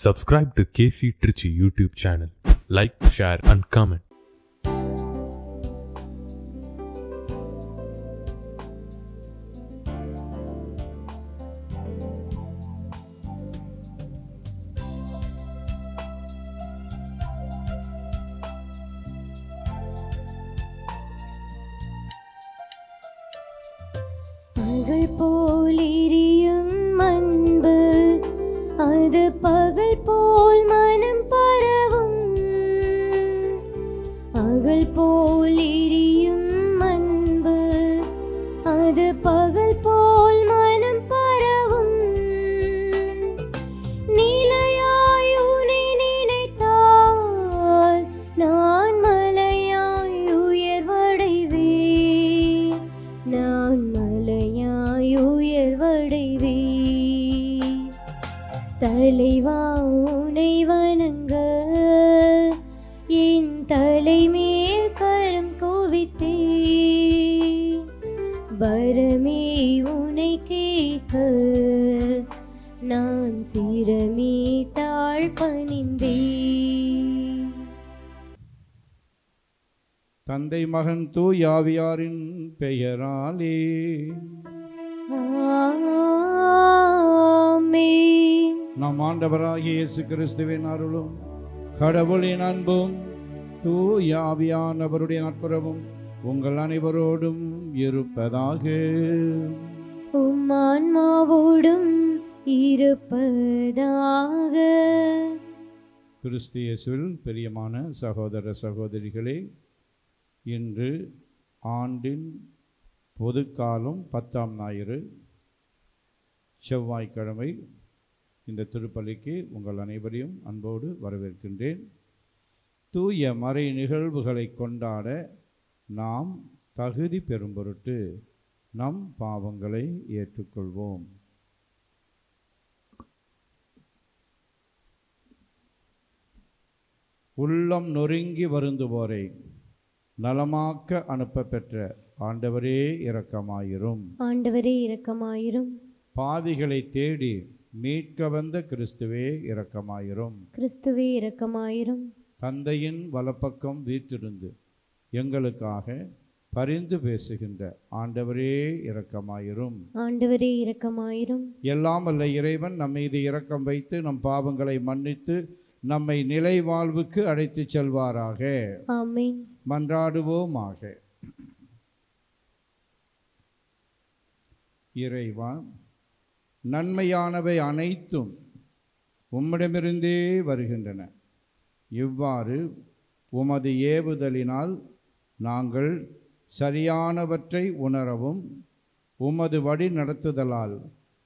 Subscribe to KC Trichy YouTube channel. Like, share and comment. பகல் போலிரியும் அன்பு அது பகல் போல் மனம் பரவும். பகல் போலிரியும் அன்பு அது பகல் போல் மனம் பரவும். நிலையாய் உன்னை நினைத்தால் நான் மலையாய் உயர்வடைவேன். நான் மலையாய் உயர்வடைவே. தலைவா உன்னை வணங்க என் தலைமேல் கரம் குவித்தே. பரமே உன்னை கேட்க நான் சிரமே தாழ் பணிந்தே. தந்தை மகன் தூய் ஆவியாரின் பெயராலே ஆமென். நம் ஆண்டவராகிய இயேசு கிறிஸ்துவின் அருளும் கடவுளின் அன்பும் தூய் ஆவியானவருடைய நட்புறவும் உங்கள் அனைவரோடும் இருப்பதாக. உம் ஆன்மாவோடும் இருப்பதாக. கிறிஸ்து இயேசுவில் பிரியமான சகோதர சகோதரிகளே, இன்று ஆண்டின் பொதுக்காலம் 10ஆம் ஞாயிறு செவ்வாய்க்கிழமை. இந்த திருப்பலிக்கு உங்கள் அனைவரையும் அன்போடு வரவேற்கின்றேன். தூய மறை நிகழ்வுகளை கொண்டாட நாம் தகுதி பெறும் பொருட்டு நம் பாவங்களை ஏற்றுக்கொள்வோம். உள்ளம் நொறுங்கி வருந்துவோரை நலமாக்க அனுப்ப பெற்ற ஆண்டவரே இரக்கமாயிரும். ஆண்டவரே இரக்கமாயிரும். பாவிகளை தேடி மீட்க வந்த கிறிஸ்துவே இரக்கமாயிரும். கிறிஸ்துவே இரக்கமாயிரும். தந்தையின் வலப்பக்கம் வீற்றிருந்து எங்களுக்காக பரிந்து பேசுகின்ற ஆண்டவரே இரக்கமாயிரும். ஆண்டவரே இரக்கமாயிரும். எல்லாம் வல்ல இறைவன் நம் மீது இரக்கம் வைத்து நம் பாவங்களை மன்னித்து நம்மை நிலை வாழ்வுக்கு அழைத்து செல்வாராக. ஆமென். மன்றாடுவோமாக. இறைவா, நன்மையானவை அனைத்தும் உம்மிடமிருந்தே வருகின்றன. இவ்வாறு உமது ஏவுதலினால் நாங்கள் சரியானவற்றை உணரவும் உமது வழி நடத்துதலால்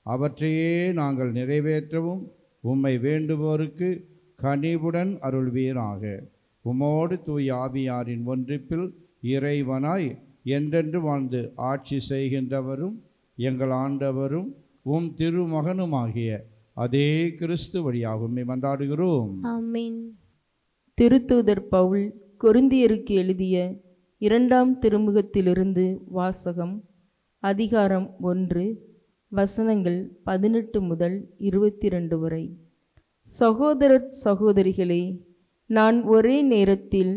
அவற்றையே நாங்கள் நிறைவேற்றவும் உம்மை வேண்டுவோருக்கு கனிவுடன் அருள்வீராக. உமோடு தூய் ஆவியாரின் ஒன்றிப்பில் இறைவனாய் என்றென்று வாழ்ந்து ஆட்சி செய்கின்றவரும் எங்கள் ஆண்டவரும் உம் திருமகனுமாகிய அதே கிறிஸ்து வழியாக உம்மை மன்றாடுகிறோம். ஆமென். திருத்தூதர் பவுல் கொரிந்தியருக்கு எழுதிய 2ஆம் திருமுகத்திலிருந்து வாசகம். அதிகாரம் 1, வசனங்கள் 18 முதல் 22 வரை. சகோதரர் சகோதரிகளே, நான் ஒரே நேரத்தில்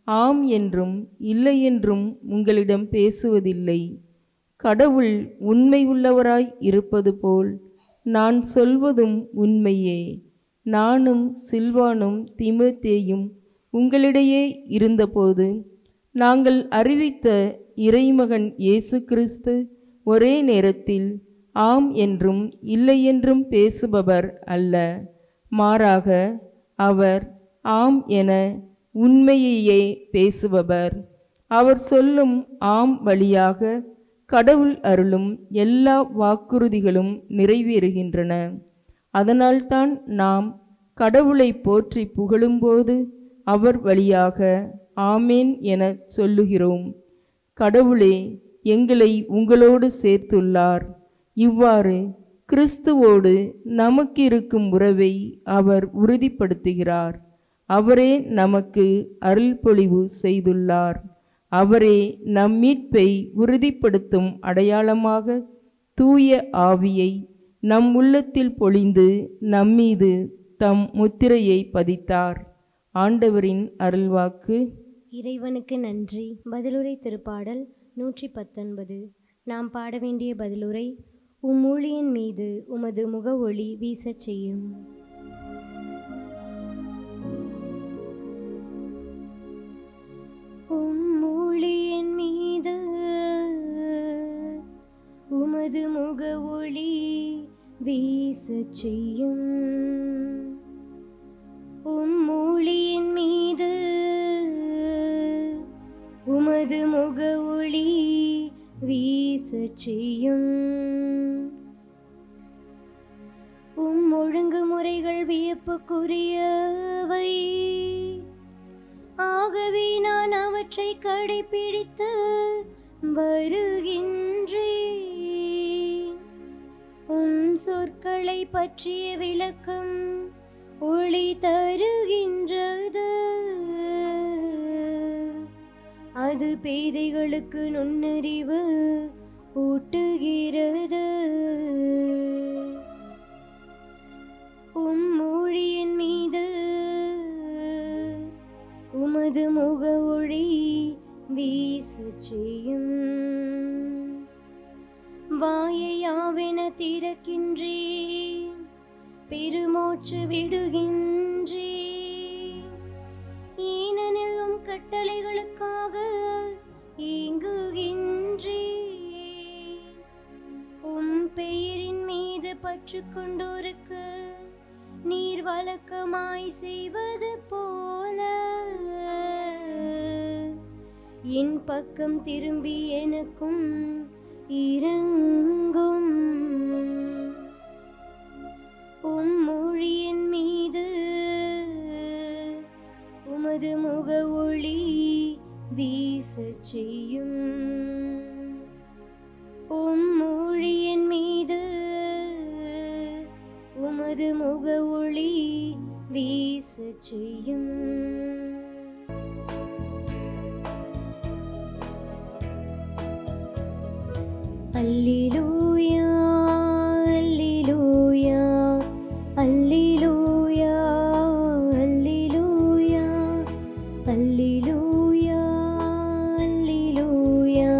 ஆம் என்றும் இல்லை என்றும் உங்களிடம் பேசுவதில்லை. கடவுள் உண்மை உள்ளவராய் இருப்பது போல் நான் சொல்வதும் உண்மையே. நானும் சில்வானும் தீமோத்தேயும் உங்களிடையே இருந்தபோது நாங்கள் அறிவித்த இறைமகன் இயேசு கிறிஸ்து ஒரே நேரத்தில் ஆம் என்றும் இல்லை என்றும் பேசுபவர் அல்ல. மாறாக அவர் ஆம் என உண்மையையே பேசுபவர். அவர் சொல்லும் ஆம் வழியாக கடவுள் அருளும் எல்லா வாக்குறுதிகளும் நிறைவேறுகின்றன. அதனால்தான் நாம் கடவுளை போற்றி புகழும்போது அவர் வழியாக ஆமேன் என சொல்லுகிறோம். கடவுளே எங்களை உங்களோடு சேர்த்துள்ளார். இவ்வாறு கிறிஸ்துவோடு நமக்கு இருக்கும் உறவை அவர் உறுதிப்படுத்துகிறார். அவரே நமக்கு அருள்பொழிவு செய்துள்ளார். அவரே நம் மீட்பை உறுதிப்படுத்தும் அடையாளமாக தூய ஆவியை நம் உள்ளத்தில் பொழிந்து நம்மீது தம் முத்திரையை பதித்தார். ஆண்டவரின் அருள்வாக்கு. இறைவனுக்கு நன்றி. பதிலுரை திருப்பாடல் 119. நாம் பாட வேண்டிய பதிலுரை: உம் ஊழியன் மீது உமது முக ஒளி வீசச் செய்யும். உம் ஊழியன் மீது உமது முக ஒளி வீசச் செய்யும். உம் ஊழியன் மீது உமது முக ஒளி வீசச் செய்யும். உம் ஒழுங்குமுறைகள் வியப்புக்குரியவை, ஆகவே நான் அவற்றை கடைபிடித்து வருகின்றேன். உம் சொற்களை பற்றிய விளக்கம் ஒளி தருகின்றது, அது பேதைகளுக்கு நுண்ணறிவு ஊட்டுகிறது. உம் ஊழியன் மீது உமது முக ஒளி வீசச் செய்யும். வாயையாவென திறக்கின்றேன், பெருமூச்சு விடுகின்றேன். ஏனெனில் உம் கட்டளைகளுக்காக ஏங்குகின்றேன். உம் பெயரின் மீது பற்று கொண்டோருக்கு நீர் வழக்கமாய் செய்வது போல என் பக்கம் திரும்பி எனக்கும் இரங்கும். உம் ஊழியன் மீது உமது முக ஒளி வீசச் செய்யும். உம் ஊழியன் மீது உமது முக ஒளி வீசச் செய்யும். அல்லேலூயா, அல்லேலூயா, அல்லேலூயா, அல்லேலூயா, அல்லேலூயா, அல்லேலூயா,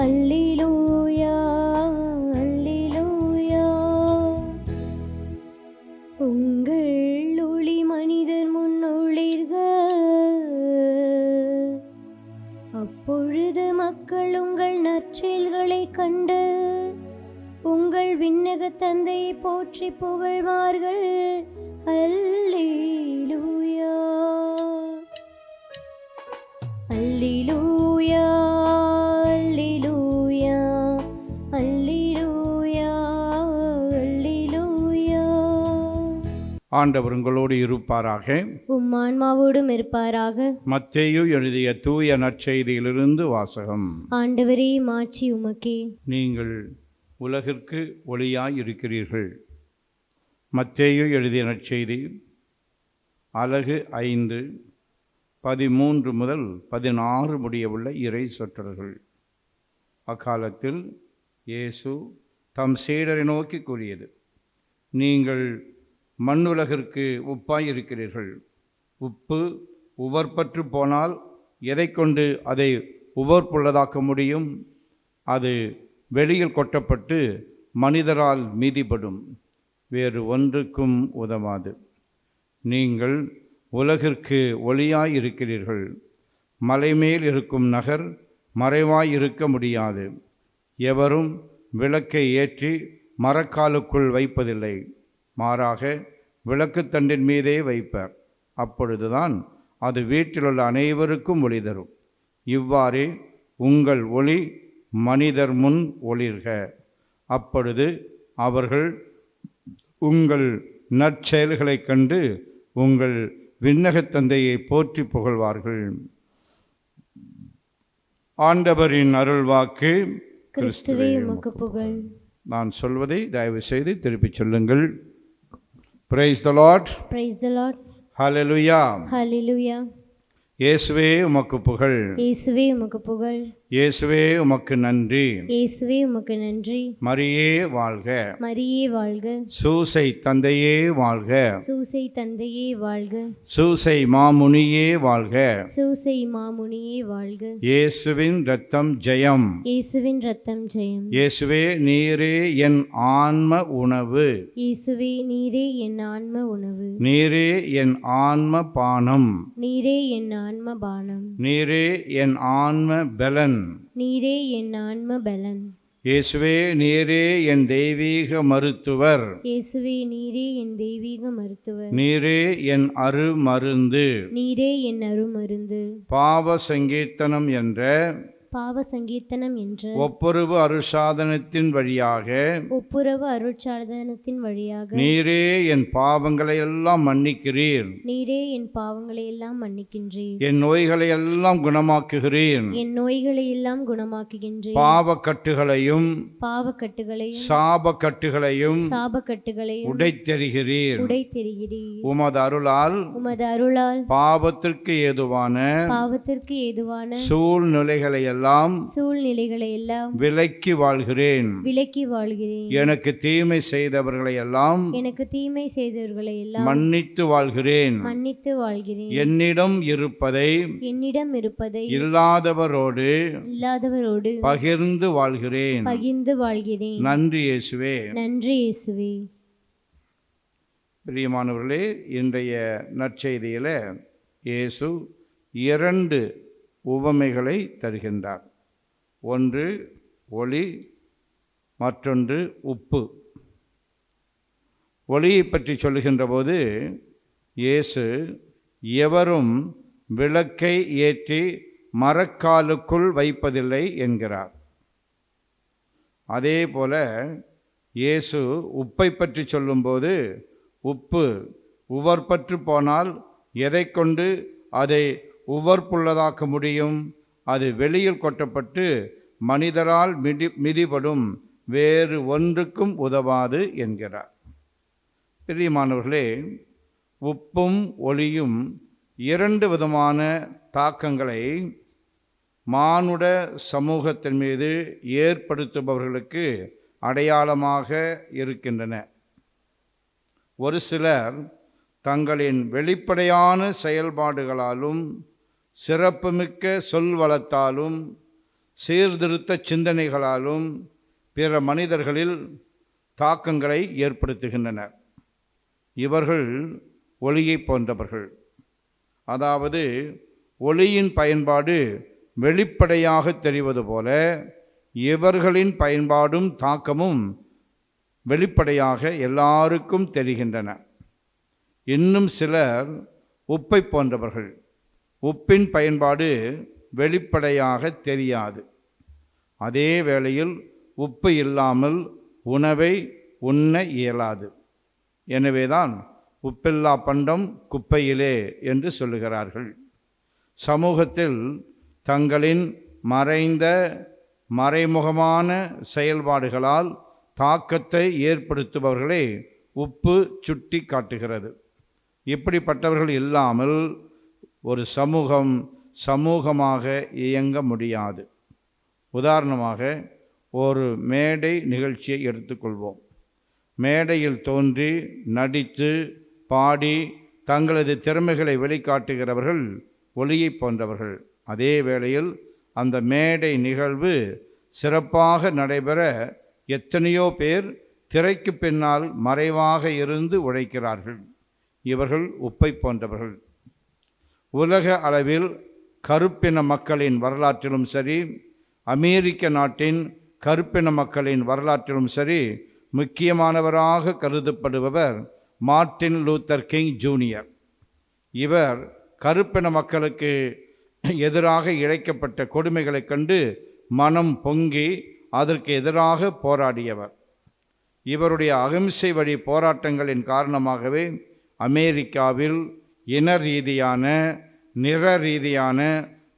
அல்லேலூயா, அல்லேலூயா. உங்கள் ஒளி மனிதர் முன் ஒளிர்க, அப்பொழுது மக்கள் உங்கள் நற்செயல்களை கண்டு உங்கள் விண்ணக தந்தையை போற்றி புகழ்வார்கள். அல்லேலூயா, அல்லேலூயா, அல்லேலூயா, அல்லேலூயா, அல்லேலூயா. ஆண்டவர் உங்களோடு இருப்பாராக. உம் ஆன்மாவோடும் இருப்பாராக. மத்தேயு எழுதிய தூய நற்செய்தியிலிருந்து வாசகம். ஆண்டவரே, மாட்சி உமக்கே. நீங்கள் உலகிற்கு ஒளியாய் இருக்கிறீர்கள். மத்தேயு எழுதிய நற்செய்தி அலகு 5, 13 முதல் 16 முடிய உள்ள இறை சொற்றொடர்கள். அக்காலத்தில் இயேசு தம் சீடரை நோக்கி கூறியது: நீங்கள் மண்ணுலகிற்கு உப்பாய் இருக்கிறீர்கள். உப்பு உவர்பற்று போனால் எதை கொண்டு அதை உவர்ப்புள்ளதாக்க முடியும்? அது வெளியில் கொட்டப்பட்டு மனிதரால் மீதிப்படும், வேறு ஒன்றுக்கும் உதவாது. நீங்கள் உலகிற்கு ஒளியாய் இருக்கிறீர்கள். மலைமேல் இருக்கும் நகர் மறைவாய் இருக்க முடியாது. எவரும் விளக்கை ஏற்றி மரக்காலுக்குள் வைப்பதில்லை, மாறாக விளக்குத்தண்டின் மீதே வைப்பர். அப்பொழுதுதான் அது வீட்டிலுள்ள அனைவருக்கும் ஒளி தரும். இவ்வாறே உங்கள் ஒளி மனிதர் முன் ஒளிர்க. அப்பொழுது அவர்கள் உங்கள் நற்செயல்களைக் கண்டு உங்கள் விண்ணகத் தந்தையை போற்றி புகழ்வார்கள். ஆண்டவரின் அருள்வாக்கு. கிறிஸ்துவே உமக்கு புகழ். நான் சொல்வதை தயவு செய்து திருப்பிச் சொல்லுங்கள். Praise the Lord. Praise the Lord. Hallelujah. Hallelujah. இயேசுவே உமக்கு புகழ். இயேசுவே உமக்கு புகழ். இயேசுவே உமக்கு நன்றி. இயேசுவே உமக்கு நன்றி. மரியே வாழ்க. மரியே வாழ்க. சூசை தந்தையே வாழ்க. சூசை தந்தையே வாழ்க. சூசை மாமுனியே வாழ்க. சூசை மாமுனியே வாழ்க. இயேசுவின் இரத்தம் ஜெயம். இயேசுவின் இரத்தம் ஜெயம். இயேசுவே நீரே என் ஆன்ம உணவு. இயேசுவே நீரே என் ஆன்ம உணவு. நீரே என் ஆன்ம பானம். நீரே என் ஆன்ம பானம். நீரே என் ஆன்ம பலன். நீரே என் ஆன்ம பலன். இயேசுவே நீரே என் தெய்வீக மருத்துவர். இயேசுவே நீரே என் தெய்வீக மருத்துவர். நீரே என் அருமருந்து. நீரே என் அருமருந்து. பாவ சங்கீர்த்தனம் என்ற பாவ சங்கீர்த்தனம் என்ற ஒப்புரவு அருட்சாதனத்தின் வழியாக ஒப்புரவு அருட்சாதனத்தின் வழியாக நீரே என் பாவங்களை எல்லாம் மன்னிக்கிறீர். நீரே என் பாவங்களை எல்லாம் மன்னிக்கின்றீர். என் நோய்களை எல்லாம் குணமாக்குகிறீர். என் நோய்களை எல்லாம் குணமாக்குகின்றீர். பாவக்கட்டுகளையும் பாவக்கட்டுகளையும் சாபக்கட்டுகளையும் சாபக்கட்டுகளையும் உடைத்தெறிகிறீர். உடைத்தெறிகிறீர். உமது அருளால் உமது பாவத்திற்கு ஏதுவான சூழ்நிலைகளை எல்லாம் விலக்கி வாழ்கிறேன். எனக்கு தீமை செய்தவர்களை எல்லாம் மன்னித்து வாழ்கிறேன். என்னிடம் இருப்பதை இல்லாதவரோடு பகிர்ந்து வாழ்கிறேன். நன்றி இயேசுவே. நன்றி இயேசுவே. பிரியமானவர்களே, இன்றைய நற்செய்தியில் இயேசு 2 உவமைகளை தருகின்றார். ஒன்று ஒளி, மற்றொன்று உப்பு. ஒளியை பற்றி சொல்லுகின்ற போது இயேசு எவரும் விளக்கை ஏற்றி மரக்காலுக்குள் வைப்பதில்லை என்கிறார். அதே போல இயேசு உப்பை பற்றி சொல்லும்போது உப்பு உவர்பற்று போனால் எதை கொண்டு அதை உவர்ப்புள்ளதாக்க முடியும்? அது வெளியில் கொட்டப்பட்டு மனிதரால் மிதிபடும், வேறு ஒன்றுக்கும் உதவாது என்கிறார். பிரியமானவர்களே, உப்பும் ஒளியும் 2 விதமான தாக்கங்களை மானுட சமூகத்தின் மீது ஏற்படுத்துபவர்களுக்கு அடையாளமாக இருக்கின்றன. ஒரு சிலர் தங்களின் வெளிப்படையான செயல்பாடுகளாலும் சிறப்புமிக்க சொல்வளத்தாலும் சீர்திருத்த சிந்தனைகளாலும் பிற மனிதர்களில் தாக்கங்களை ஏற்படுத்துகின்றனர். இவர்கள் ஒளியை போன்றவர்கள். அதாவது ஒளியின் பயன்பாடு வெளிப்படையாக தெரிவது போல இவர்களின் பயன்பாடும் தாக்கமும் வெளிப்படையாக எல்லாருக்கும் தெரிகின்றன. இன்னும் சிலர் உப்பை போன்றவர்கள். உப்பின் பயன்பாடு வெளிப்படையாக தெரியாது. அதே வேளையில் உப்பு இல்லாமல் உணவை உண்ண இயலாது. எனவேதான் உப்பில்லா பண்டம் குப்பையிலே என்று சொல்லுகிறார்கள். சமூகத்தில் தங்களின் மறைமுகமான செயல்பாடுகளால் தாக்கத்தை ஏற்படுத்துபவர்களை உப்பு சுட்டி காட்டுகிறது. இப்படிப்பட்டவர்கள் இல்லாமல் ஒரு சமூகமாக இயங்க முடியாது. உதாரணமாக ஒரு மேடை நிகழ்ச்சியை எடுத்துக்கொள்வோம். மேடையில் தோன்றி நடித்து பாடி தங்களது திறமைகளை வெளிக்காட்டுகிறவர்கள் ஒளியை போன்றவர்கள். அதே வேளையில் அந்த மேடை நிகழ்வு சிறப்பாக நடைபெற எத்தனையோ பேர் திரைக்கு பின்னால் மறைவாக இருந்து உழைக்கிறார்கள். இவர்கள் உப்பை போன்றவர்கள். உலக அளவில் கருப்பின மக்களின் வரலாற்றிலும் சரி, அமெரிக்க நாட்டின் கருப்பின மக்களின் வரலாற்றிலும் சரி, முக்கியமானவராக கருதப்படுபவர் மார்ட்டின் லூத்தர் கிங் ஜூனியர். இவர் கருப்பின மக்களுக்கு எதிராக இழைக்கப்பட்ட கொடுமைகளைக் கண்டு மனம் பொங்கி அதற்கு எதிராக போராடியவர். இவருடைய அகிம்சை வழி போராட்டங்களின் காரணமாகவே அமெரிக்காவில் இன ரீதியான நிற ரீதியான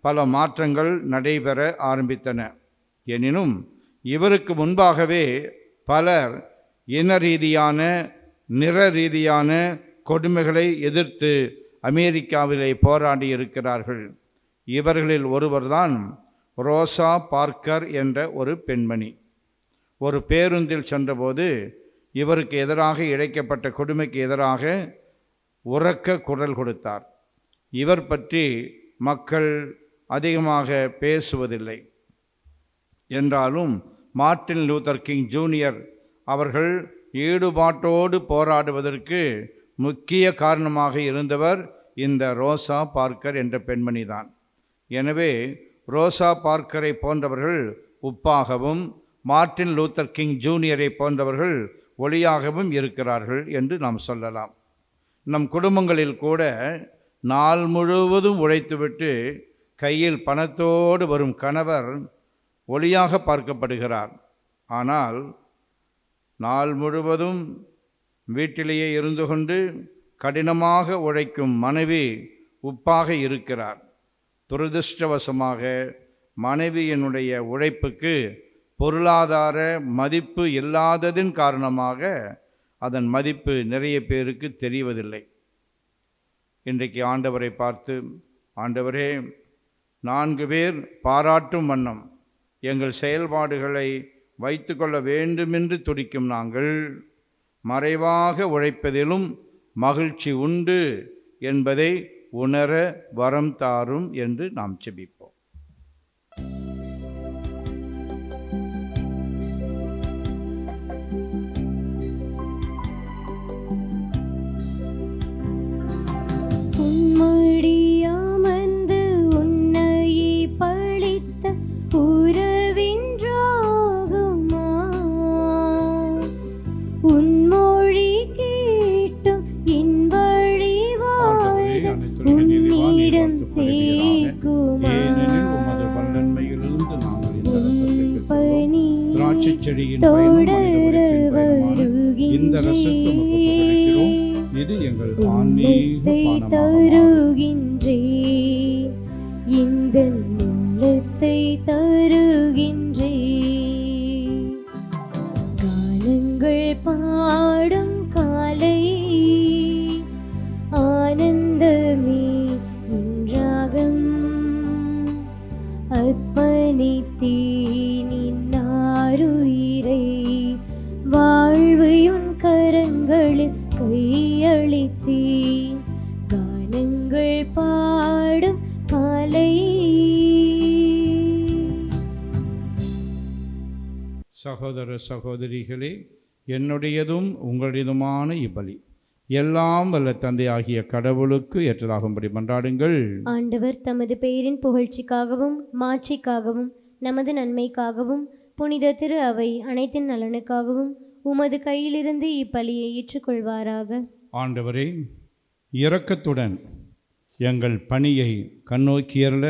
பல மாற்றங்கள் நடைபெற ஆரம்பித்தன. எனினும் இவருக்கு முன்பாகவே பலர் இன ரீதியான நிற ரீதியான கொடுமைகளை எதிர்த்து அமெரிக்காவிலே போராடி இருக்கிறார்கள். இவர்களில் ஒருவர்தான் ரோசா பார்க்கர் என்ற ஒரு பெண்மணி. ஒரு பேருந்தில் சென்றபோது இவருக்கு எதிராக இழைக்கப்பட்ட கொடுமைக்கு எதிராக உரக்க குரல் கொடுத்தார். இவர் பற்றி மக்கள் அதிகமாக பேசுவதில்லை. என்றாலும் மார்ட்டின் லூதர் கிங் ஜூனியர் அவர்கள் ஈடுபாட்டோடு போராடுவதற்கு முக்கிய காரணமாக இருந்தவர் இந்த ரோசா பார்க்கர் என்ற பெண்மணி தான். எனவே ரோசா பார்க்கரை போன்றவர்கள் உப்பாகவும், மார்ட்டின் லூதர் கிங் ஜூனியரை போன்றவர்கள் ஒளியாகவும் இருக்கிறார்கள் என்று நாம் சொல்லலாம். நம் குடும்பங்களில் கூட நாள் முழுவதும் உழைத்துவிட்டு கையில் பணத்தோடு வரும் கணவர் ஒளியாக பார்க்கப்படுகிறார். ஆனால் நாள் முழுவதும் வீட்டிலேயே இருந்து கொண்டு கடினமாக உழைக்கும் மனைவி உப்பாக இருக்கிறார். துரதிர்ஷ்டவசமாக மனைவியினுடைய உழைப்புக்கு பொருளாதார மதிப்பு இல்லாததின் காரணமாக அதன் மதிப்பு நிறைய பேருக்கு தெரிவதில்லை. இன்றைக்கு ஆண்டவரை பார்த்து, ஆண்டவரே, 4 பேர் பாராட்டும் வண்ணம் எங்கள் செயல்பாடுகளை வைத்து கொள்ள வேண்டுமென்று துடிக்கும் நாங்கள் மறைவாக உழைப்பதிலும் மகிழ்ச்சி உண்டு என்பதை உணர வரம் தாரும் என்று நாம் ஜெபிப்போம். செடியின் இந்த ரசத்தை கொடுக்கிறோம். இது எங்கள் ஆன்மீக தருகின்றே, இந்த உள்ளத்தை தருகின்றே. காலங்கள் பாடும் காலை ஆனந்தமே இன்றாகம் அர்ப்பணித்தேனின் ஆருயிரை வாழ்வையுன் கரங்களில் கையளித்தேன். கானங்கள் பாடும் காலை. சகோதர சகோதரிகளே, என்னுடையதும் உங்களுடையதுமான இப்பலி எல்லாம் வல்ல தந்தையாகிய கடவுளுக்கு ஏற்றதாகும்படி மன்றாடுங்கள். ஆண்டவர் தமது பெயரின் புகழ்ச்சிக்காகவும் மாட்சிக்காகவும் நமது நன்மைக்காகவும் புனித திரு அவை அனைத்தின் நலனுக்காகவும் உமது கையிலிருந்து இப்பலியை ஏற்றுக்கொள்வாராக. ஆண்டவரே, இரக்கத்துடன் எங்கள் பணியை கண்ணோக்கியருள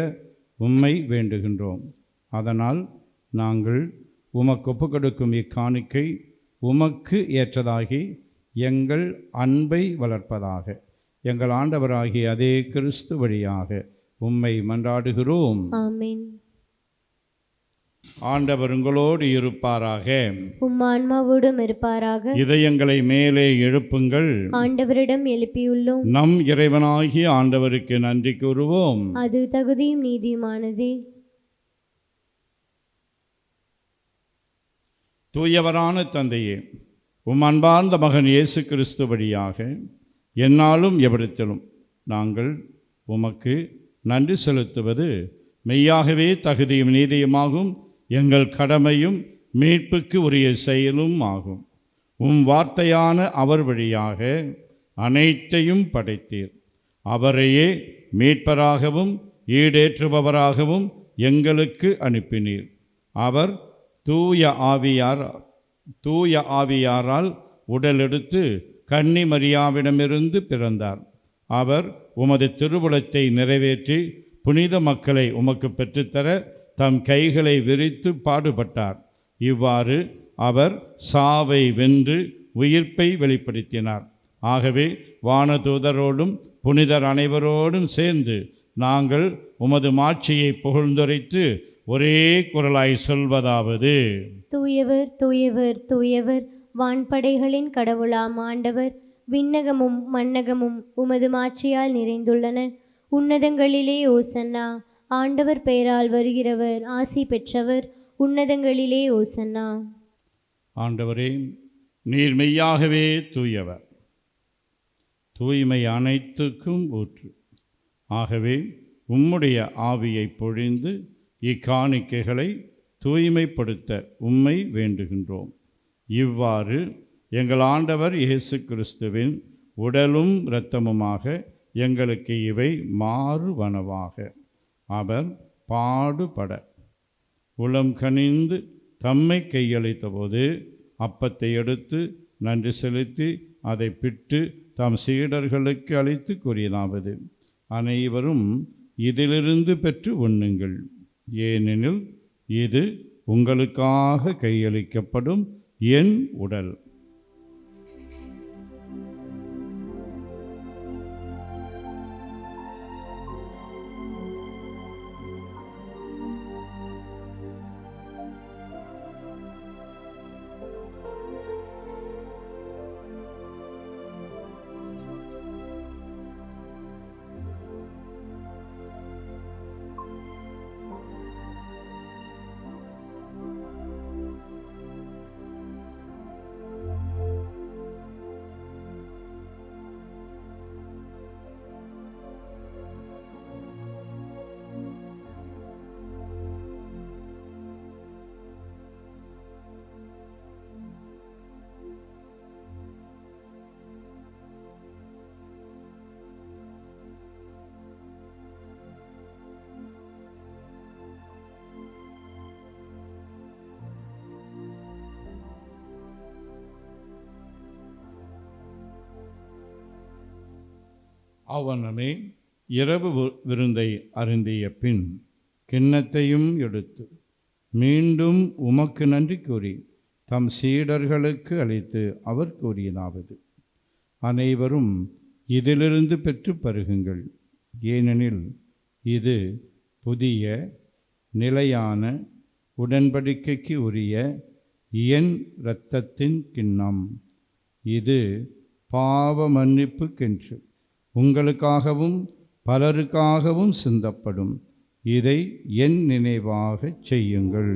உம்மை வேண்டுகின்றோம். அதனால் நாங்கள் உமக்கு ஒப்புக்கொடுக்கும் இக்காணிக்கை உமக்கு ஏற்றதாகி எங்கள் அன்பை வளர்ப்பதாக எங்கள் ஆண்டவராகிய அதே கிறிஸ்து வழியாக உம்மை மன்றாடுகிறோம். ஆமென். ஆண்டவர் உங்களோடு இருப்பாராக, உம் ஆன்மாவோடும் இருப்பாராக. இதயங்களை மேலே எழுப்புங்கள், ஆண்டவரிடம் எழுப்பியுள்ளோம். நம் இறைவனாகிய ஆண்டவருக்கு நன்றி கூறுவோம். அது தகுதியும் நீதியுமானதே. தூயவரான தந்தையே, உம் அன்பார்ந்த மகன் இயேசு கிறிஸ்து வழியாக எந்நாளும் எவ்விடத்திலும் நாங்கள் உமக்கு நன்றி செலுத்துவது மெய்யாகவே தகுதியும் நீதியுமாகும், எங்கள் கடமையும் மீட்புக்கு உரிய செயலும் ஆகும். உம் வார்த்தையான அவர் வழியாக அனைத்தையும் படைத்தீர். அவரையே மீட்பராகவும் ஈடேற்றுபவராகவும் எங்களுக்கு அனுப்பினீர். அவர் தூய ஆவியாரால் உடலெடுத்து கன்னி மரியாவிடமிருந்து பிறந்தார். அவர் உமது திருவுளத்தை நிறைவேற்றி புனித மக்களை உமக்கு பெற்றுத்தர தம் கைகளை விரித்து பாடுபட்டார். இவ்வாறு அவர் சாவை வென்று உயிர்ப்பை வெளிப்படுத்தினார். ஆகவே வானதூதரோடும் புனிதர் அனைவரோடும் சேர்ந்து நாங்கள் உமது மாட்சியை புகழ்ந்துரைத்து ஒரே குரலாய் சொல்வதாவது: தூயவர் தூயவர் தூயவர், வான்படைகளின் கடவுளாம் ஆண்டவர், விண்ணகமும் மண்ணகமும் உமது மாட்சியால் நிறைந்துள்ளன. உன்னதங்களிலே ஓசன்னா. ஆண்டவர் பெயரால் வருகிறவர் ஆசி பெற்றவர். உன்னதங்களிலே ஓசன்னா. ஆண்டவரே, நீர் மெய்யாகவே தூயவர், தூய்மை அனைத்துக்கும் ஊற்று. ஆகவே உம்முடைய ஆவியை பொழிந்து இக்காணிக்கைகளை தூய்மைப்படுத்த உம்மை வேண்டுகின்றோம். இவ்வாறு எங்கள் ஆண்டவர் இயேசு கிறிஸ்துவின் உடலும் இரத்தமுமாக எங்களுக்கு இவை மாறுவனவாக. அவர் பாடுபட உளம் கனிந்து தம்மை கையளித்தபோது அப்பத்தை எடுத்து நன்றி செலுத்தி அதை பிட்டு தம் சீடர்களுக்கு அளித்து கூறியதாவது: அனைவரும் இதிலிருந்து பெற்று உண்ணுங்கள், ஏனெனில் இது உங்களுக்காக கையளிக்கப்படும் என் உடல். அவனமே இரவு விருந்தை அருந்திய பின் கிண்ணத்தையும் எடுத்து மீண்டும் உமக்கு நன்றி கூறி தம் சீடர்களுக்கு அளித்து அவர் கூறியதாவது: அனைவரும் இதிலிருந்து பெற்று பருகுங்கள், ஏனெனில் இது புதிய நிலையான உடன்படிக்கைக்கு உரிய என் இரத்தத்தின் கிண்ணம். இது பாவ மன்னிப்புக்கென்று உங்களுக்காகவும் பலருக்காகவும் சிந்தப்படும். இதை என் நினைவாகச் செய்யுங்கள்.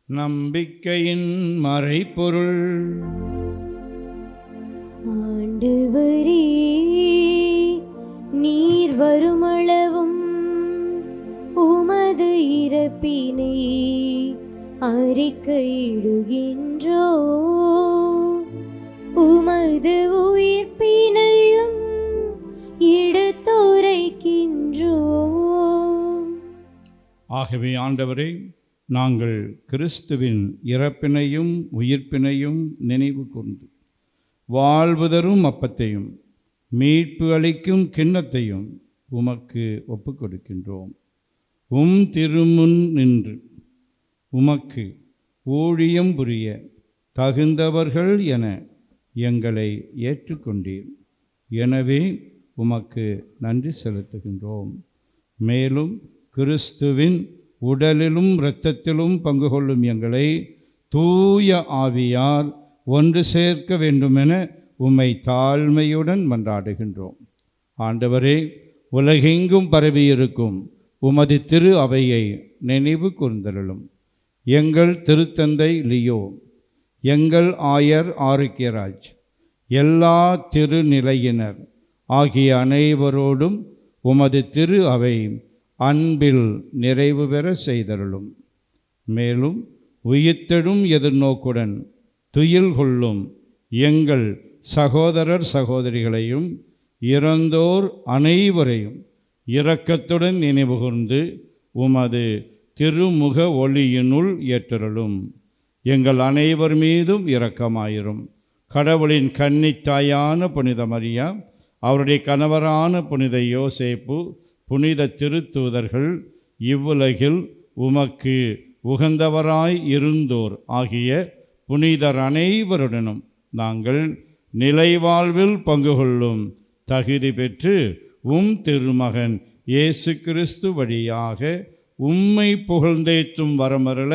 நம்பிக்கையின் மறைபொருள். ஆண்டவரே, நீர் வருமளவும் உமது இறப்பினை அறிக்கையிடுகின்றோ, உமது உயிர்ப்பினையும் எடுத்துரைக்கின்றோ. ஆகவே ஆண்டவரே, நாங்கள் கிறிஸ்துவின் இறப்பினையும் உயிர்ப்பினையும் நினைவு கொண்டு வாழ்வுதரும் அப்பத்தையும் மீட்பு அளிக்கும் கிண்ணத்தையும் உமக்கு ஒப்புக் கொடுக்கின்றோம். திருமுன் நின்று உமக்கு ஊழியம் புரிய தகுந்தவர்கள் என எங்களை ஏற்றுக்கொண்டீர். எனவே உமக்கு நன்றி செலுத்துகின்றோம். மேலும் கிறிஸ்துவின் உடலிலும் இரத்தத்திலும் பங்கு கொள்ளும் எங்களை தூய ஆவியார் ஒன்று சேர்க்க வேண்டுமென உம்மை தாழ்மையுடன் மன்றாடுகின்றோம். ஆண்டவரே, உலகெங்கும் பரவியிருக்கும் உமது திரு அவையை நினைவு கூர்ந்தருளும். எங்கள் திருத்தந்தை லியோ, எங்கள் ஆயர் ஆரோக்கியராஜ், எல்லா திருநிலையினர் ஆகிய அனைவரோடும் உமது திரு அவை அன்பில் நிறைவு பெற செய்தருளும். மேலும் உயிர்த்தெழும் எதிர்நோக்குடன் துயில் கொள்ளும் எங்கள் சகோதரர் சகோதரிகளையும் இறந்தோர் அனைவரையும் இரக்கத்துடன் நினைவுகூர்ந்து உமது திருமுக ஒளியினுள் ஏற்றருளும். எங்கள் அனைவர் மீதும் இரக்கமாயிரும். கடவுளின் கன்னித்தாயான புனித மரியா, அவருடைய கணவரான புனித யோசேப்பு, புனித திருத்தூதர்கள், இவ்வுலகில் உமக்கு உகந்தவராய் இருந்தோர் ஆகிய புனிதர் அனைவருடனும் நாங்கள் நிலைவாழ்வில் பங்கு கொள்ளும் தகுதி பெற்று திருமகன் இயேசு கிறிஸ்து வழியாக உம்மை புகழ்ந்தேத்தும் வரமருள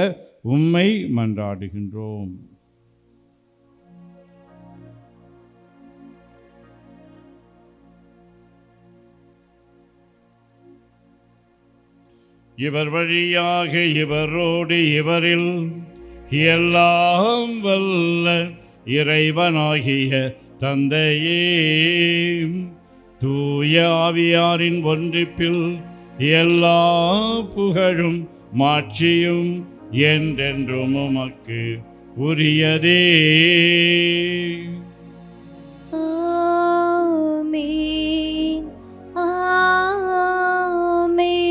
உம்மை மன்றாடுகின்றோம். இவர் வழியாக இவரோடு இவரில் எல்லாம் வல்ல இறைவனாகிய தந்தையே, தூய ஆவியாரின் ஒன்றிப்பில் எல்லா புகழும் மாட்சியும் என்றென்றும் உமக்கு உரியதே. ஆமென், ஆமென்,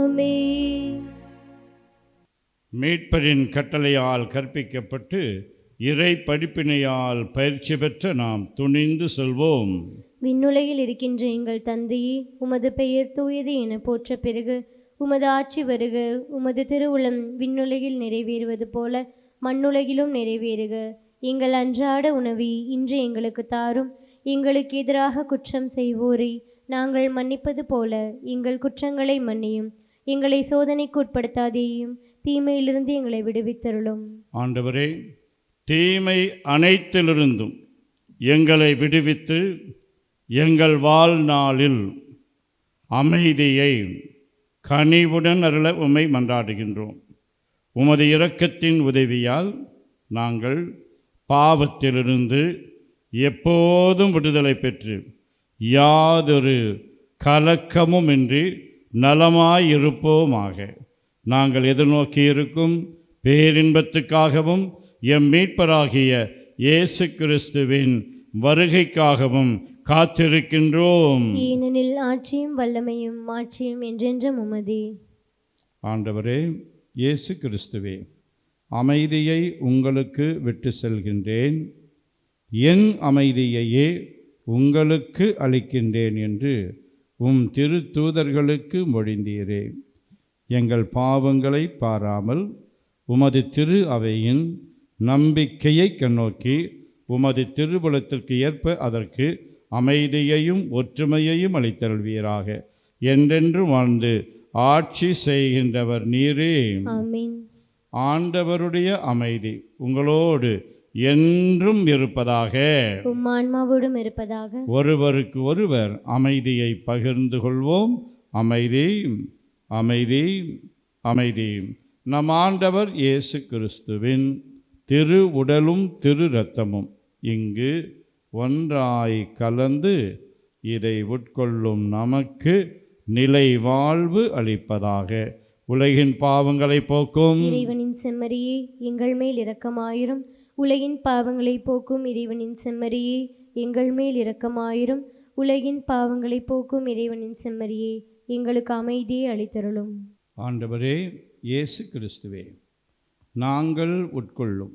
ஆமென். மீட்பரின் கட்டளையால் கற்பிக்கப்பட்டு இறை படிப்பினையால் பயிற்சி பெற்ற நாம் துணிந்து செல்வோம். விண்ணுலகில் இருக்கின்ற எங்கள் தந்தையே, உமது பெயர் தூயது என போற்ற பெருக. உமது ஆட்சி வருக. உமது திருவுளம் விண்ணுலகில் நிறைவேறுவது போல மண்ணுலகிலும் நிறைவேறுக. எங்கள் அன்றாட உணவை இன்று எங்களுக்கு தாரும். எங்களுக்கு எதிராக குற்றம் செய்வோரை நாங்கள் மன்னிப்பது போல எங்கள் குற்றங்களை மன்னியும். எங்களை சோதனைக்கு உட்படுத்தாதேயும், தீமையிலிருந்து எங்களை விடுவித்தருளும். ஆண்டவரே, தீமை அனைத்திலிருந்தும் எங்களை விடுவித்து எங்கள் வாழ்நாளில் அமைதியை கனிவுடன் அருள உம்மை மன்றாடுகின்றோம். உமது இரக்கத்தின் உதவியால் நாங்கள் பாவத்திலிருந்து எப்போதும் விடுதலை பெற்று யாதொரு கலக்கமுமின்றி நலமாயிருப்போமாக. நாங்கள் எதிர்நோக்கியிருக்கும் பேரின்பத்துக்காகவும் எம் மீட்பராகிய இயேசு கிறிஸ்துவின் வருகைக்காகவும் காத்திருக்கின்றோம். ஏனெனில் ஆட்சியும் வல்லமையும் மாட்சியும் என்றென்றும் உமதே. ஆண்டவரே இயேசு கிறிஸ்துவே, அமைதியை உங்களுக்கு விட்டு செல்கின்றேன், என் அமைதியையே உங்களுக்கு அளிக்கின்றேன் என்று உம் திருத்தூதர்களுக்கு மொழிந்தீரே. எங்கள் பாவங்களை பாராமல் உமது திரு அவையின் நம்பிக்கையை கண்ணோக்கி உமது திருவுளத்திற்கு ஏற்ப அதற்கு அமைதியையும் ஒற்றுமையையும் அளித்தருள்வீராக. என்றென்று வாழ்ந்து ஆட்சி செய்கின்றவர் நீரே. ஆமென். ஆண்டவருடைய அமைதி உங்களோடு என்றும் இருப்பதாக. உம் ஆன்மாவோடும் இருப்பதாக. ஒருவருக்கு ஒருவர் அமைதியை பகிர்ந்து கொள்வோம். அமைதி, அமைதி, அமைதி. நம் ஆண்டவர் இயேசு கிறிஸ்துவின் திரு உடலும் திரு இரத்தமும் இங்கு ஒன்றாய் கலந்து இதை உட்கொள்ளும் நமக்கு நிலை வாழ்வு அளிப்பதாக. உலகின் பாவங்களை போக்கும் இறைவனின் செம்மறியே, எங்கள் மேல் இரக்கமாயிரும். உலகின் பாவங்களை போக்கும் இறைவனின் செம்மறியே, எங்கள் மேல் இரக்கமாயிரும். உலகின் பாவங்களை போக்கும் இறைவனின் செம்மறியே, எங்களுக்கு அமைதியை அளித்தருளும். ஆண்டவரே இயேசு கிறிஸ்துவே, நாங்கள் உட்கொள்ளும்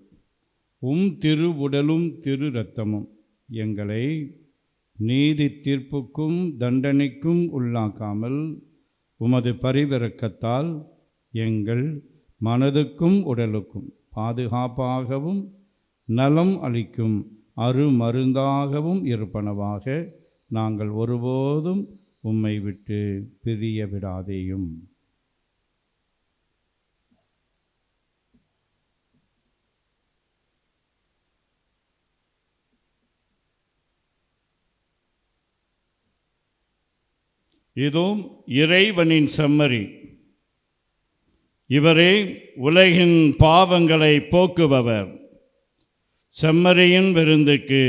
திரு உடலும் திரு இரத்தமும் எங்களை நீதி தீர்ப்புக்கும் தண்டனைக்கும் உள்ளாக்காமல் உமது பரிவிரக்கத்தால் எங்கள் மனதுக்கும் உடலுக்கும் பாதுகாப்பாகவும் நலம் அளிக்கும் அருமருந்தாகவும் இருப்பனவாக. நாங்கள் ஒருபோதும் உம்மை விட்டு பிரிய விடாதேயும். இதுவும் இறைவனின் செம்மறி. இவரே உலகின் பாவங்களை போக்குபவர். செம்மறியின் விருந்துக்கு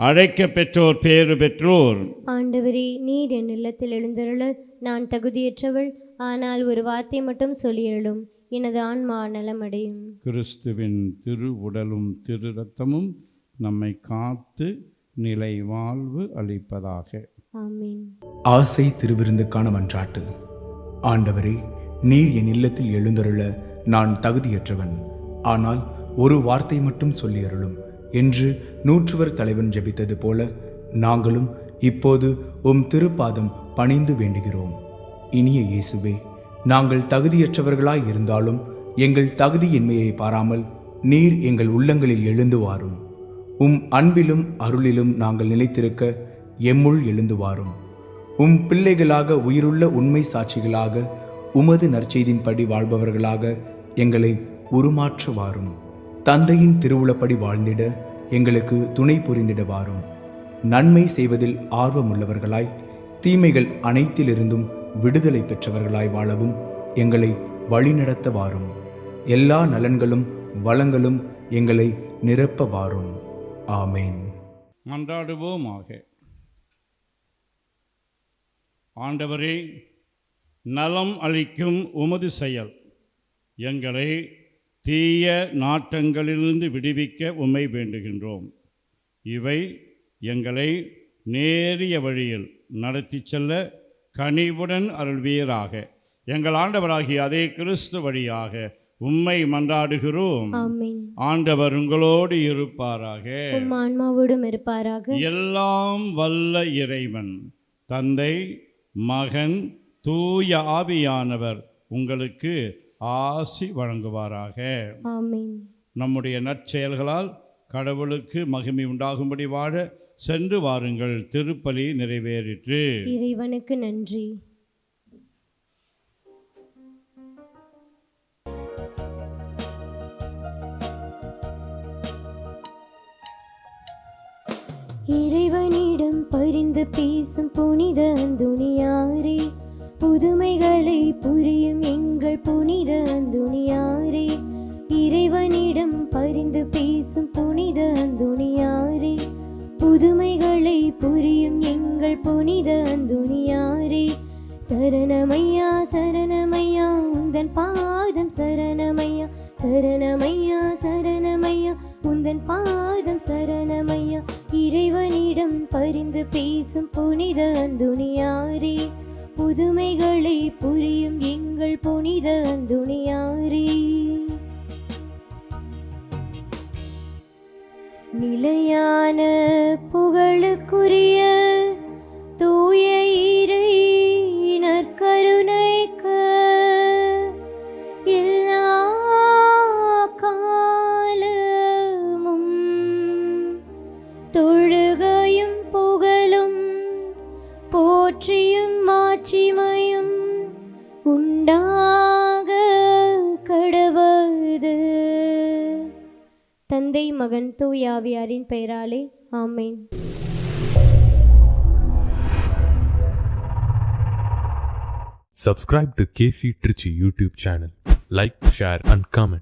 அழைக்க பெற்றோர் பேறு பெற்றோர். ஆண்டவரே, நீர் என் இல்லத்தில் எழுந்தருள நான் தகுதியற்றவள். ஆனால் ஒரு வார்த்தை மட்டும் சொல்லியருளும், எனது ஆன்மா நலமடையும். கிறிஸ்துவின் திரு உடலும் திரு இரத்தமும் நம்மை காத்து நிலை வாழ்வு அளிப்பதாக. ஆமென். ஆசை திருவிருந்துக்கான மன்றாட்டு. ஆண்டவரே, நீர் என் இல்லத்தில் எழுந்தருள நான் தகுதியற்றவன். ஆனால் ஒரு வார்த்தை மட்டும் சொல்லியருளும் என்று நூற்றுவர் தலைவன் ஜெபித்தது போல நாங்களும் இப்போது உம் திருப்பாதம் பணிந்து வேண்டுகிறோம். இனிய இயேசுவே, நாங்கள் தகுதியற்றவர்களாய் இருந்தாலும் எங்கள் தகுதியின்மையை பாராமல் நீர் எங்கள் உள்ளங்களில் எழுந்து வாரும். உம் அன்பிலும் அருளிலும் நாங்கள் நிலைத்திருக்க எம்முள் எழுந்து வாரும். உம் பிள்ளைகளாக உயிருள்ள உண்மை சாட்சிகளாக உமது நற்செய்தின்படி வாழ்பவர்களாக எங்களை உருமாற்ற வாரும். தந்தையின் திருவுளப்படி வாழ்ந்திட எங்களுக்கு துணை புரிந்திட வாரும். நன்மை செய்வதில் ஆர்வமுள்ளவர்களாய் தீமைகள் அனைத்திலிருந்தும் விடுதலை பெற்றவர்களாய் வாழவும் எங்களை வழிநடத்த வாரும். எல்லா நலன்களும் வளங்களும் எங்களை நிரப்ப வாரும். ஆமேன். மன்றாடுவோமாக. ஆண்டவரே, நலம் அளிக்கும் உமது செயல் எங்களை தீய நாட்டங்களிலிருந்து விடுவிக்க உம்மை வேண்டுகின்றோம். இவை எங்களை நேரிய வழியில் நடத்தி செல்ல கனிவுடன் அருள்வீராக. எங்கள் ஆண்டவராகிய அதே கிறிஸ்து வழியாக உம்மை மன்றாடுகிறோம். ஆமென். ஆண்டவர் உங்களோடு இருப்பாராக. உம் ஆன்மாவோடும் இருப்பாராக. எல்லாம் வல்ல இறைவன் தந்தை, மகன், தூய ஆவியானவர் உங்களுக்கு ஆசி வழங்குவாராக. ஆமென். நம்முடைய நற்செயல்களால் கடவுளுக்கு மகிமை உண்டாகும்படி வாழ சென்று வாருங்கள். திருப்பலி நிறைவேறிற்று. இறைவனுக்கு நன்றி. இறைவனிடம் பரிந்து பேசும் புனித அந்தோணியாரே, புதுமைகளை புரியும் எங்கள் புனித அந்தோணியாரே. இறைவனிடம் பரிந்து பேசும் புனித அந்தோணியாரே, புதுமைகளை புரியும் எங்கள் புனித அந்தோணியாரே. சரணமையா சரணமையா உந்தன் பாதம் சரணமையா, சரணமையா சரணமையா உந்தன் பாதம் சரணமையா. இறைவனிடம் பரிந்து பேசும் புனித அந்தோணியாரே, புதுமைகளை புரியும் எங்கள் புனித அந்தோணியாரே. நிலையான புகழுக்குரிய தூய இறை நற்கருணைக்கு எல்லா காலமும் தொழுகையும் புகழும் போற்றியும் மாட்சிமையும் உண்டாக கடவது. தந்தை, மகன், தூய ஆவியாரின் பெயராலே ஆமென். Subscribe to KC Trichy YouTube channel. Like, share and comment.